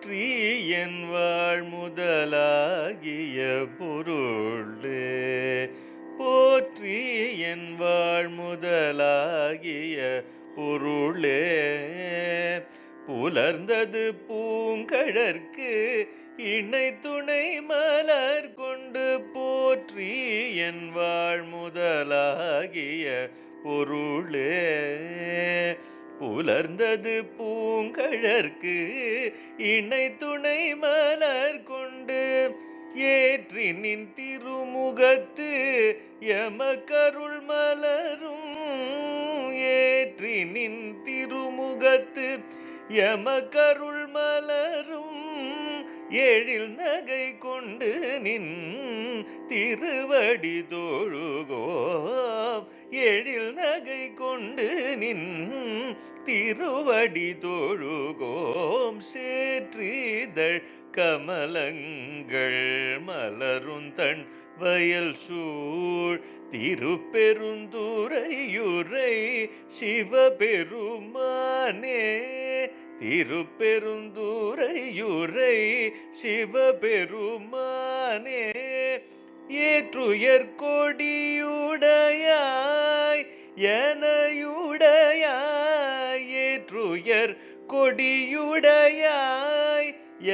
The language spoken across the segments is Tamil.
போற்றி என் வாழ் முதலாகிய பொருளே போற்றி என் வாழ் முதலாகிய பொருளே புலர்ந்தது பூங்கழற்கு இணை துணை மலர் கொண்டு போற்றி என் வாழ் முதலாகிய பொருளே புலர்ந்தது பூங்கழற்கு இணை துணை மலர் கொண்டு ஏற்றி நின் திருமுகத்து எமக்கருள் மலரும் ஏற்றி நின் திருமுகத்து எமக்கருள் மலரும் எழில் நகை கொண்டு நின் திருவடி தொழுகோம் எழில் நகை கொண்டு நின் திருவடி தொழுகோம் சேற்றிதழ் கமலங்கள் மலரும் தன் வயல் சூழ் திருப்பெருந்துறையுரை சிவபெருமானே திருப்பெருந்துறையுரை சிவபெருமானே ஏற்றுயர் கொடியுடையாய் எனையுடையாய் ஏற்றுயர் கொடியுடையாய்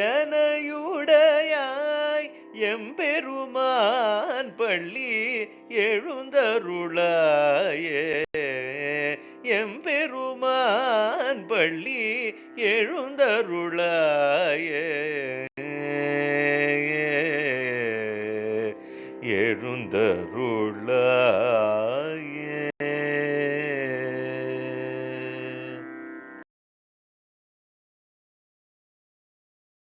எனையுடையாய் எம்பெருமான் பள்ளி எழுந்தருளாயே எம்பெருமான் பள்ளி எழுந்தருளாயே எழுந்தருளாயே.